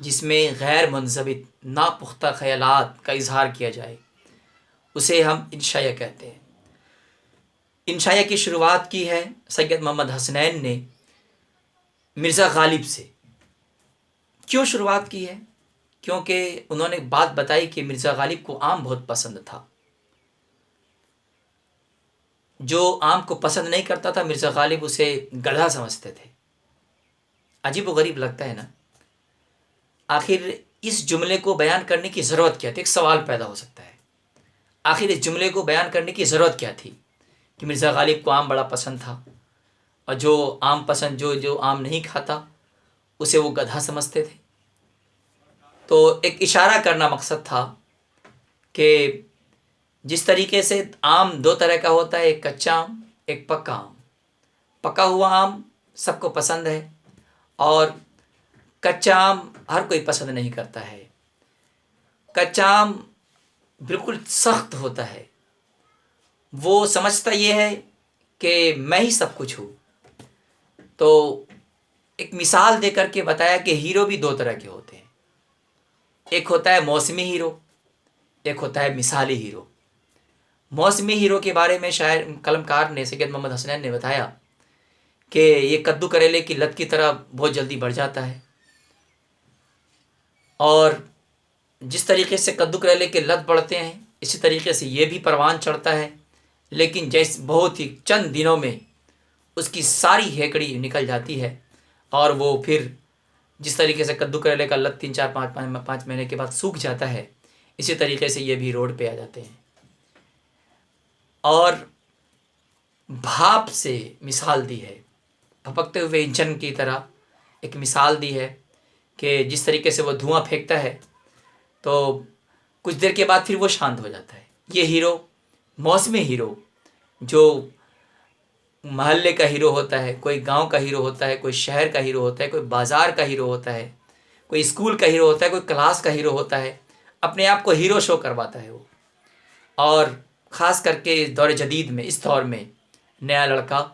جس میں غیر منضبط ناپختہ خیالات کا اظہار کیا جائے، اسے ہم انشائیہ کہتے ہیں۔ انشائیہ کی شروعات کی ہے سید محمد حسنین نے مرزا غالب سے۔ کیوں شروعات کی ہے؟ کیونکہ انہوں نے بات بتائی کہ مرزا غالب کو آم بہت پسند تھا۔ جو آم کو پسند نہیں کرتا تھا مرزا غالب اسے گدھا سمجھتے تھے۔ عجیب و غریب لگتا ہے نا۔ آخر اس جملے کو بیان کرنے کی ضرورت کیا تھی؟ ایک سوال پیدا ہو سکتا ہے، آخر اس جملے کو بیان کرنے کی ضرورت کیا تھی کہ مرزا غالب کو آم بڑا پسند تھا، اور جو آم پسند جو آم نہیں کھاتا اسے وہ گدھا سمجھتے تھے؟ تو ایک اشارہ کرنا مقصد تھا کہ جس طریقے سے آم دو طرح کا ہوتا ہے، ایک کچا آم، ایک پکا آم۔ پکا ہوا آم سب کو پسند ہے، اور کچا آم ہر کوئی پسند نہیں کرتا ہے۔ کچا آم بالکل سخت ہوتا ہے، وہ سمجھتا یہ ہے کہ میں ہی سب کچھ ہوں۔ تو ایک مثال دے کر کے بتایا کہ ہیرو بھی دو طرح کے ہوتے ہیں، ایک ہوتا ہے موسمی ہیرو، ایک ہوتا ہے مثالی ہیرو۔ موسمی ہیرو کے بارے میں شاعر قلمکار نے سید محمد حسنین نے بتایا کہ یہ کدو کریلے کی لت کی طرح بہت جلدی بڑھ جاتا ہے، اور جس طریقے سے کدو کریلے کے لت بڑھتے ہیں اسی طریقے سے یہ بھی پروان چڑھتا ہے، لیکن جیسے بہت ہی چند دنوں میں اس کی ساری ہیکڑی نکل جاتی ہے، اور وہ پھر جس طریقے سے کدو کریلے کا لت 3 4 5 مہینے کے بعد سوکھ جاتا ہے، اسی طریقے سے یہ بھی روڈ پہ آ جاتے ہیں۔ اور بھاپ سے مثال دی ہے، بھپکتے ہوئے انجن کی طرح ایک مثال دی ہے کہ جس طریقے سے وہ دھواں پھینکتا ہے تو کچھ دیر کے بعد پھر وہ شانت ہو جاتا ہے۔ یہ ہیرو موسمی ہیرو جو محلے کا ہیرو ہوتا ہے، کوئی گاؤں کا ہیرو ہوتا ہے، کوئی شہر کا ہیرو ہوتا ہے، کوئی بازار کا ہیرو ہوتا ہے، کوئی اسکول کا ہیرو ہوتا ہے، کوئی کلاس کا ہیرو ہوتا ہے، اپنے آپ کو ہیرو شو کرواتا ہے وہ۔ اور خاص کر کے دور جدید میں، اس دور میں نیا لڑکا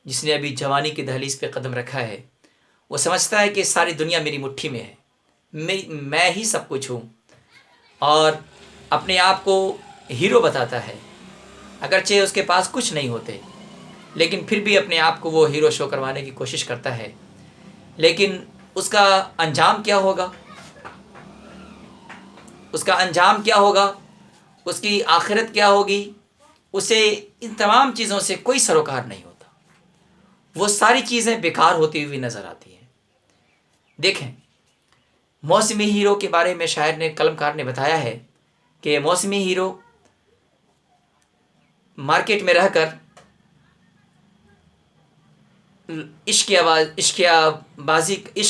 جس نے ابھی جوانی کی دہلیز پہ قدم رکھا ہے، وہ سمجھتا ہے کہ ساری دنیا میری مٹھی میں ہے، میں ہی سب کچھ ہوں، اور اپنے آپ کو ہیرو بتاتا ہے، اگرچہ اس کے پاس کچھ نہیں ہوتے، لیکن پھر بھی اپنے آپ کو وہ ہیرو شو کروانے کی کوشش کرتا ہے۔ لیکن اس کا انجام کیا ہوگا؟ اس کا انجام کیا ہوگا؟ اس کی آخرت کیا ہوگی؟ اسے ان تمام چیزوں سے کوئی سروکار نہیں ہوتا، وہ ساری چیزیں بیکار ہوتی ہوئی نظر آتی ہیں۔ دیکھیں، موسمی ہیرو کے بارے میں شاعر نے قلمکار نے بتایا ہے کہ موسمی ہیرو مارکیٹ میں رہ کر عشق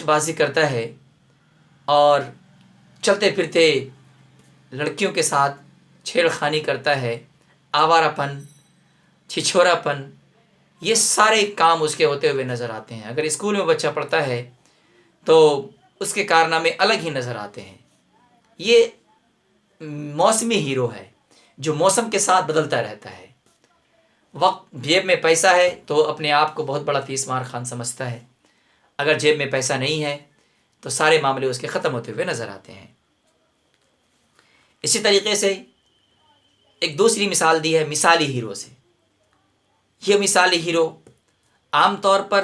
بازی کرتا ہے، اور چلتے پھرتے لڑکیوں کے ساتھ چھیڑ خانی کرتا ہے، آوارہ پن، چھچھورا پن، یہ سارے کام اس کے ہوتے ہوئے نظر آتے ہیں۔ اگر اسکول میں بچہ پڑھتا ہے تو اس کے کارنامے الگ ہی نظر آتے ہیں۔ یہ موسمی ہیرو ہے جو موسم کے ساتھ بدلتا رہتا ہے۔ وقت جیب میں پیسہ ہے تو اپنے آپ کو بہت بڑا تیس مار خان سمجھتا ہے، اگر جیب میں پیسہ نہیں ہے تو سارے معاملے اس کے ختم ہوتے ہوئے نظر آتے ہیں۔ اسی طریقے سے ایک دوسری مثال دی ہے مثالی ہیرو سے۔ یہ مثالی ہیرو عام طور پر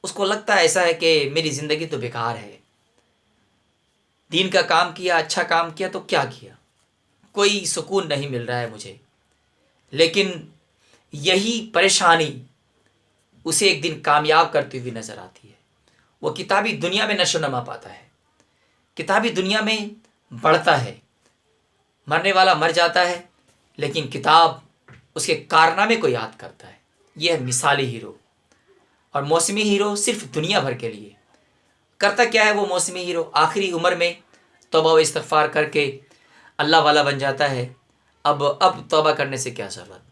اس کو لگتا ہے ایسا ہے کہ میری زندگی تو بیکار ہے، دین کا کام کیا، اچھا کام کیا تو کیا کیا، کوئی سکون نہیں مل رہا ہے مجھے۔ لیکن یہی پریشانی اسے ایک دن کامیاب کرتی ہوئی نظر آتی ہے۔ وہ کتابی دنیا میں نشو و نما پاتا ہے، کتابی دنیا میں بڑھتا ہے، مرنے والا مر جاتا ہے لیکن کتاب اس کے کارنامے کو یاد کرتا ہے۔ یہ ہے مثالی ہیرو۔ اور موسمی ہیرو صرف دنیا بھر کے لیے کرتا کیا ہے؟ وہ موسمی ہیرو آخری عمر میں توبہ و استغفار کر کے اللہ والا بن جاتا ہے۔ اب توبہ کرنے سے کیا ضرورت،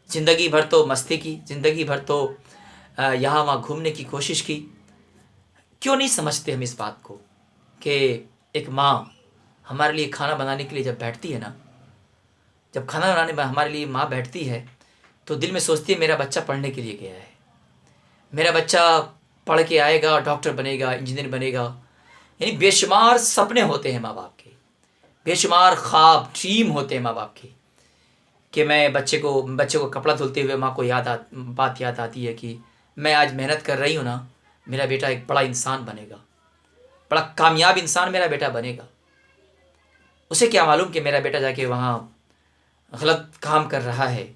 زندگی بھر تو مستی کی، زندگی بھر تو یہاں وہاں گھومنے کی کوشش کی۔ کیوں نہیں سمجھتے ہم اس بات کو کہ ایک ماں ہمارے لیے کھانا بنانے کے لیے جب بیٹھتی ہے نا، جب کھانا بنانے میں ہمارے لیے ماں بیٹھتی ہے تو دل میں سوچتی ہے میرا بچہ پڑھنے کے لیے گیا ہے، میرا بچہ پڑھ کے آئے گا، ڈاکٹر بنے گا، انجینئر بنے گا، یعنی بے شمار سپنے ہوتے ہیں ماں باپ کے، بے شمار خواب ڈریم ہوتے ہیں ماں باپ کے، کہ میں بچے کو کپڑا دھلتے ہوئے ماں کو بات یاد آتی ہے کہ میں آج محنت کر رہی ہوں نا، میرا بیٹا ایک بڑا انسان بنے گا، بڑا کامیاب انسان میرا بیٹا بنے گا۔ اسے کیا معلوم کہ میرا بیٹا جا کے وہاں غلط کام کر رہا ہے،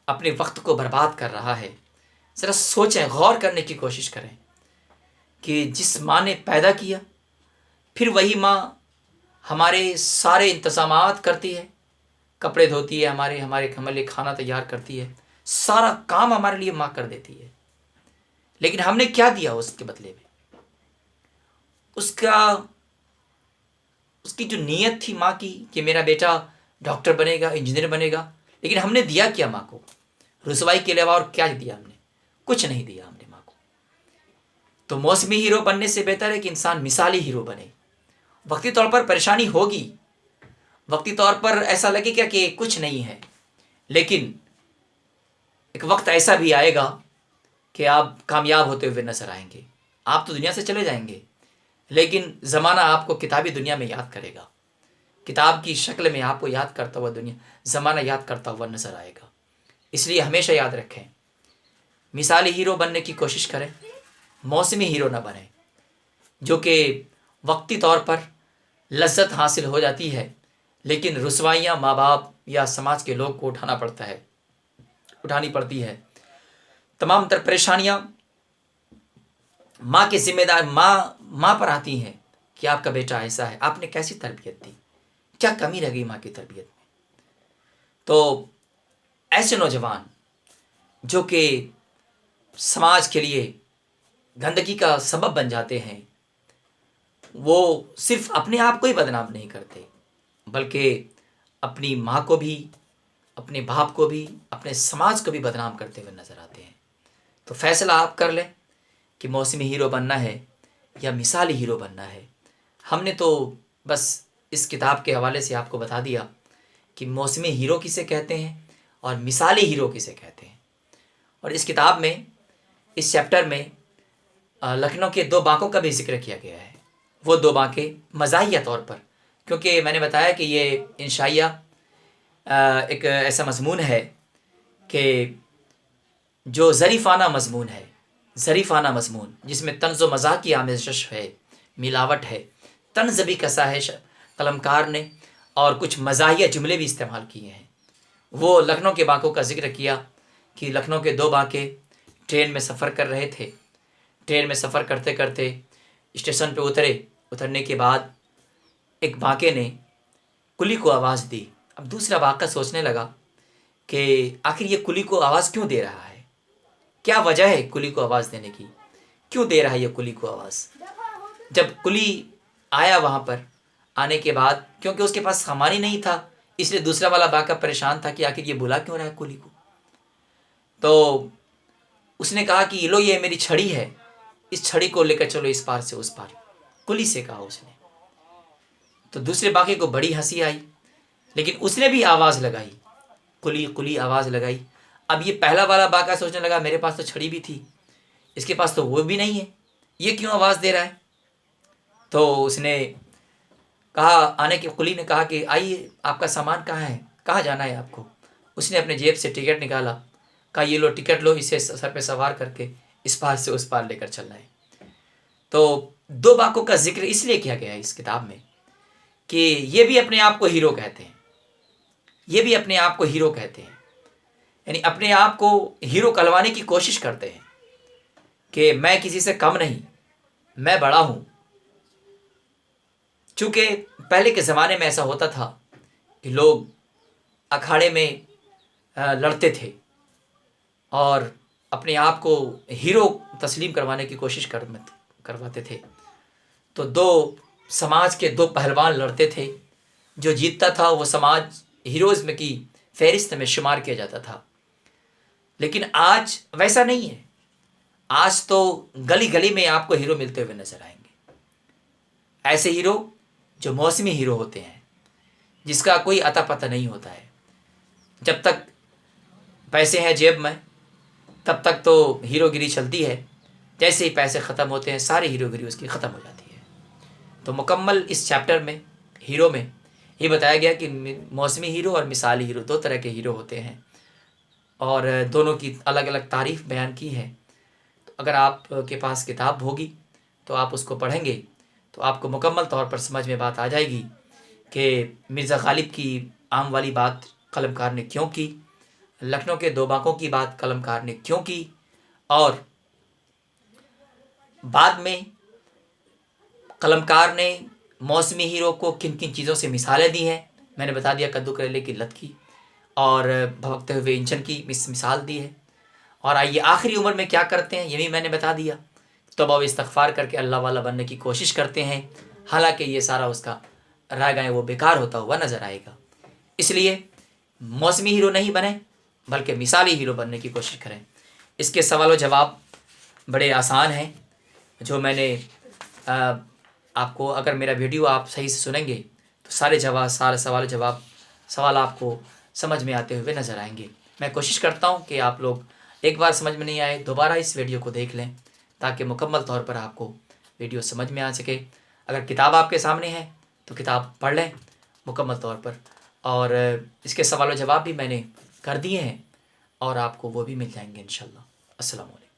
اپنے وقت کو برباد کر رہا ہے۔ ذرا سوچیں، غور کرنے کی کوشش کریں کہ جس ماں نے پیدا کیا، پھر وہی ماں ہمارے سارے انتظامات کرتی ہے، کپڑے دھوتی ہے، ہمارے لیے کھانا تیار کرتی ہے، سارا کام ہمارے لیے ماں کر دیتی ہے۔ لیکن ہم نے کیا دیا اس کے بدلے میں؟ اس کی جو نیت تھی ماں کی کہ میرا بیٹا ڈاکٹر بنے گا، انجینئر بنے گا، لیکن ہم نے دیا کیا ماں کو؟ رسوائی کے علاوہ اور کیا دیا ہم نے؟ کچھ نہیں دیا ہم نے ماں کو۔ تو موسمی ہیرو بننے سے بہتر ہے کہ انسان مثالی ہیرو بنے۔ وقتی طور پر پریشانی ہوگی، وقتی طور پر ایسا لگے گا کہ کچھ نہیں ہے، لیکن ایک وقت ایسا بھی آئے گا کہ آپ کامیاب ہوتے ہوئے نظر آئیں گے۔ آپ تو دنیا سے چلے جائیں گے، لیکن زمانہ آپ کو کتابی دنیا میں یاد کرے گا، کتاب کی شکل میں آپ کو یاد کرتا ہوا زمانہ یاد کرتا ہوا نظر آئے گا۔ اس لیے ہمیشہ یاد رکھیں، مثالی ہیرو بننے کی کوشش کریں، موسمی ہیرو نہ بنیں جو کہ وقتی طور پر لذت حاصل ہو جاتی ہے، لیکن رسوائیاں ماں باپ یا سماج کے لوگ کو اٹھانی پڑتی ہے۔ تمام تر پریشانیاں ماں کے ذمہ دار ماں پر آتی ہیں کہ آپ کا بیٹا ایسا ہے، آپ نے کیسی تربیت دی، کیا کمی رہ گئی ماں کی تربیت میں؟ تو ایسے نوجوان جو کہ سماج کے لیے گندگی کا سبب بن جاتے ہیں، وہ صرف اپنے آپ کو ہی بدنام نہیں کرتے، بلکہ اپنی ماں کو بھی، اپنے باپ کو بھی، اپنے سماج کو بھی بدنام کرتے ہوئے نظر آتے ہیں۔ تو فیصلہ آپ کر لیں کہ موسمی ہیرو بننا ہے یا مثالی ہیرو بننا ہے۔ ہم نے تو بس اس کتاب کے حوالے سے آپ کو بتا دیا کہ موسمی ہیرو کسے کہتے ہیں اور مثالی ہیرو کسے کہتے ہیں۔ اور اس کتاب میں، اس چیپٹر میں لکھنؤ کے 2 بانکوں کا بھی ذکر کیا گیا ہے۔ وہ 2 بانکیں مزاحیہ طور پر، کیونکہ میں نے بتایا کہ یہ انشائیہ ایک ایسا مضمون ہے کہ جو ظریفانہ مضمون جس میں طنز و مزاح کی آمیزش ہے، ملاوٹ ہے، طنز بھی کسا ہے قلمکار نے، اور کچھ مزاحیہ جملے بھی استعمال کیے ہیں۔ وہ لکھنؤ کے بانکوں کا ذکر کیا کہ لکھنؤ کے 2 بانکے ٹرین میں سفر کر رہے تھے۔ ٹرین میں سفر کرتے کرتے اسٹیشن پہ اترنے کے بعد ایک بانکے نے کلی کو آواز دی۔ اب دوسرا بانکا سوچنے لگا کہ آخر یہ کلی کو آواز کیوں دے رہا ہے، کیا وجہ ہے کلی کو آواز دینے کی، کیوں دے رہا ہے یہ کلی کو آواز؟ جب کلی آیا وہاں پر، آنے کے بعد کیونکہ اس کے پاس سامان ہی نہیں تھا، اس لیے دوسرا والا بانکا پریشان تھا کہ آخر یہ بلا کیوں رہا ہے کلی کو۔ تو اس نے کہا کہ لو یہ میری چھڑی ہے، اس چھڑی کو لے کر چلو اس پار سے اس پار، کلی سے کہا اس نے۔ تو دوسرے بانکے کو بڑی ہنسی آئی، لیکن اس نے بھی آواز لگائی، کلی آواز لگائی۔ اب یہ پہلا والا بانکا سوچنے لگا میرے پاس تو چھڑی بھی تھی، اس کے پاس تو وہ بھی نہیں ہے، یہ کیوں آواز دے رہا ہے؟ تو اس نے کہا، کلی نے کہا کہ آئیے آپ کا سامان کہاں ہے، کہاں جانا ہے آپ کو؟ اس نے اپنے جیب سے ٹکٹ نکالا، کہا یہ لو ٹکٹ لو، اسے سر پہ سوار کر کے اس پار سے اس پار لے کر چلنا ہے۔ تو 2 بانکوں کا ذکر اس لیے کیا گیا ہے اس کتاب میں کہ یہ بھی اپنے آپ کو ہیرو کہتے ہیں، یعنی اپنے آپ کو ہیرو کہلوانے کی کوشش کرتے ہیں کہ میں کسی سے کم نہیں، میں بڑا ہوں۔ چونکہ پہلے کے زمانے میں ایسا ہوتا تھا کہ لوگ اکھاڑے میں لڑتے تھے اور اپنے آپ کو ہیرو تسلیم کروانے کی کوشش کرواتے تھے۔ تو سماج کے 2 پہلوان لڑتے تھے، جو جیتتا تھا وہ سماج ہیروز میں کی فہرست میں شمار کیا جاتا تھا۔ لیکن آج ویسا نہیں ہے، آج تو گلی گلی میں آپ کو ہیرو ملتے ہوئے نظر آئیں گے، ایسے ہیرو جو موسمی ہیرو ہوتے ہیں، جس کا کوئی اتا پتہ نہیں ہوتا ہے۔ جب تک پیسے ہیں جیب میں تب تک تو ہیرو گیری چلتی ہے، جیسے ہی پیسے ختم ہوتے ہیں ساری ہیرو گیری اس کی ختم ہو جاتی ہے۔ تو مکمل اس چیپٹر میں ہیرو میں یہ بتایا گیا کہ موسمی ہیرو اور مثالی ہیرو دو طرح کے ہیرو ہوتے ہیں، اور دونوں کی الگ الگ تعریف بیان کی ہے۔ تو اگر آپ کے پاس کتاب ہوگی تو آپ اس کو پڑھیں گے تو آپ کو مکمل طور پر سمجھ میں بات آ جائے گی کہ مرزا غالب کی عام والی بات قلم کار نے کیوں کی، لکھنؤ کے دو باغوں کی بات قلم کار نے کیوں کی، اور بعد میں قلم کار نے موسمی ہیرو کو کن کن چیزوں سے مثالیں دی ہیں۔ میں نے بتا دیا کدو کریلے کی لت کی اور بھگتے ہوئے انجن کی مثال دی ہے، اور آئیے آخری عمر میں کیا کرتے ہیں یہ بھی میں نے بتا دیا۔ توبہ و استغفار کر کے اللہ والا بننے کی کوشش کرتے ہیں، حالانکہ یہ سارا اس کا رائے گائیں وہ بیکار ہوتا ہوا نظر آئے گا۔ اس لیے موسمی ہیرو نہیں بنیں بلکہ مثالی ہیرو بننے کی کوشش کریں۔ اس کے سوال و جواب بڑے آسان ہیں، جو میں نے آپ کو، اگر میرا ویڈیو آپ صحیح سے سنیں گے تو سارے سوال و جواب سوال آپ کو سمجھ میں آتے ہوئے نظر آئیں گے۔ میں کوشش کرتا ہوں کہ آپ لوگ ایک بار سمجھ میں نہیں آئے دوبارہ اس ویڈیو کو دیکھ لیں تاکہ مکمل طور پر آپ کو ویڈیو سمجھ میں آ سکے۔ اگر کتاب آپ کے سامنے ہے تو کتاب پڑھ لیں مکمل طور پر، اور اس کے سوال و جواب بھی میں نے کر دیے ہیں اور آپ کو وہ بھی مل جائیں گے انشاءاللہ۔ السلام علیکم۔